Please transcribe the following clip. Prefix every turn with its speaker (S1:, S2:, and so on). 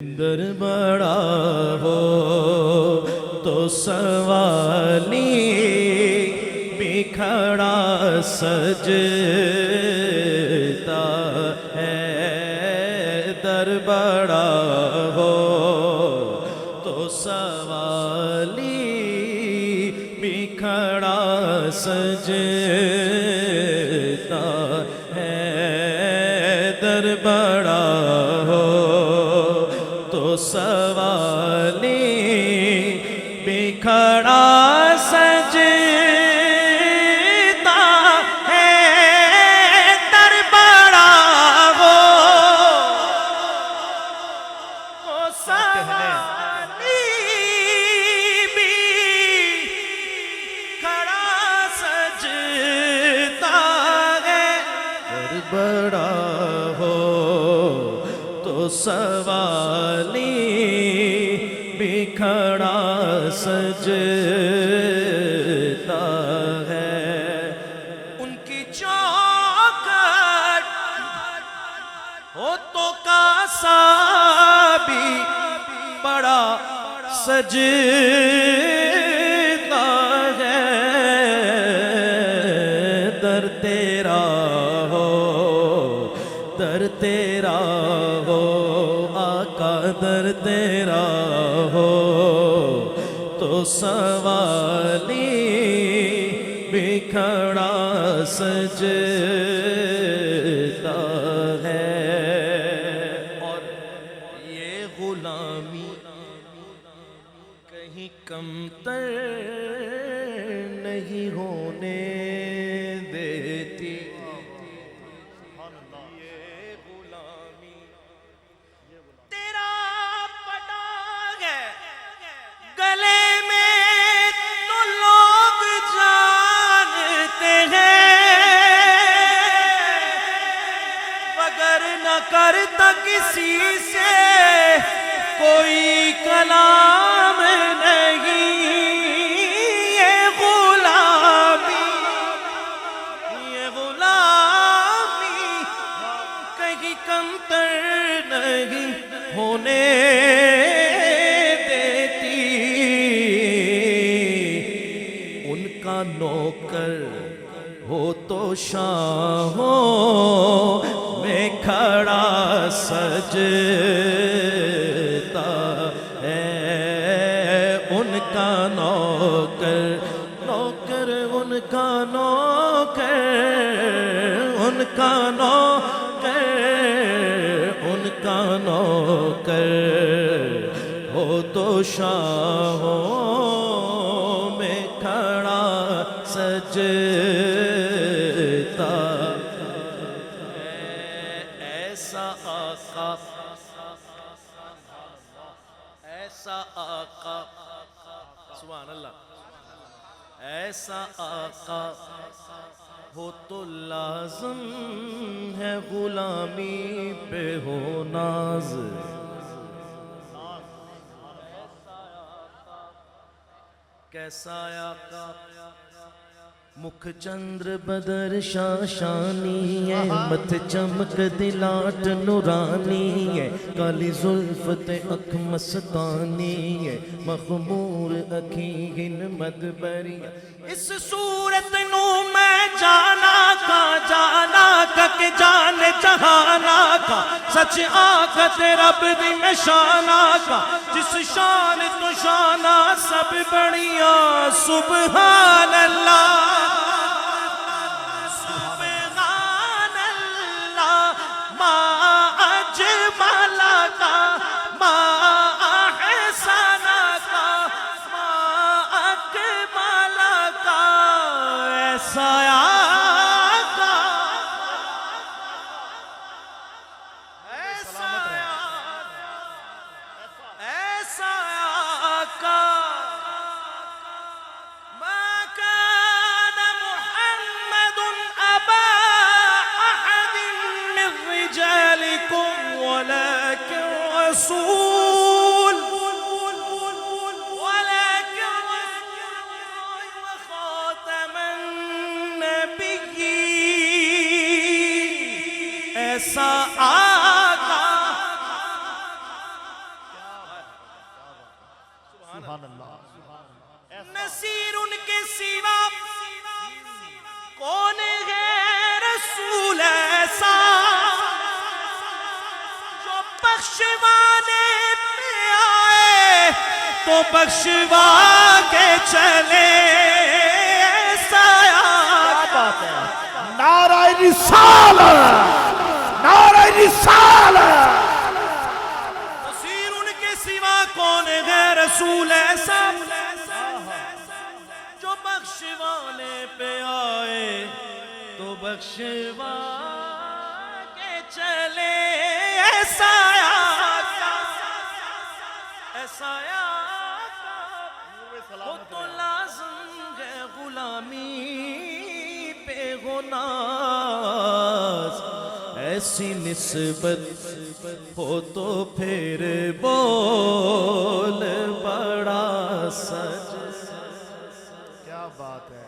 S1: در بڑا ہو تو سوالی بھی کھڑا سجتا ہے، در بڑا ہو تو سوالی بھی کھڑا سجتا ہے، در بڑا ہو تو سوالی بھی کھڑا سجتا ہے، در بڑا ہو تو سوالی بھی کھڑا سجتا ہے، در بڑا ہو تو سوالی بھی کھڑا سجتا ہے۔ ان کی چوکھٹ ہو تو کاسا بھی بڑا سجتا ہے، در تیرا ہو، در تیرا ہو آقا، در تیرا ہو تو سوالی بھی کھڑا سجتا ہے، اور یہ غلامی کہیں کمتر نہیں ہونے دیتی، گلے میں تو لوگ جانتے ہیں، مگر نہ کرتا کسی سے کوئی کلام نہیں، یہ غلامی کہیں کمتر نہیں ہونے نوکر ہو تو شاہوں میں کھڑا سجتا ہے، ان کا نوکر نوکر، ان کا نوکر، ان کا نوکر، ان کا نوکر ہو تو شاہوں سجتا ہے، ایسا آقا، ایسا آقا، سبحان اللہ، ایسا آقا ہو تو لازم ہے غلامی پہ ہو ناز، کیسا آقا مکھ چندر بدر شاشانی ہے، متھ چمک دلاٹ نورانی ہے، کالی زلف تے اکھ مستانی ہے، مخمور اکھیں مدبری ہے، اس صورت نو میں جانا کا کہ جان جہانا کا، سچ آقت رب دی میں شانا کا، جس شان تو شانہ سب بڑھیا سبحان اللہ، ولكن رسول وخاتم النبيين،
S2: سبحان اللہ
S1: نصیر ان کے سوا کون ہے رسول ایسا جو بخشوانے پہ آئے تو بخشوا کے چلے سایہ
S2: بات ہے نعرہ رسالت نعرہ رسالت
S1: نصیر ان کے سوا کون ہے رسول ایسا جو بخشوانے پہ آئے تو بخشوا کے چلے ایسا وہ تو لازم ہے غلامی پہ گناز ایسی نسبت ہو تو پھر بول بڑا سج
S2: کیا بات ہے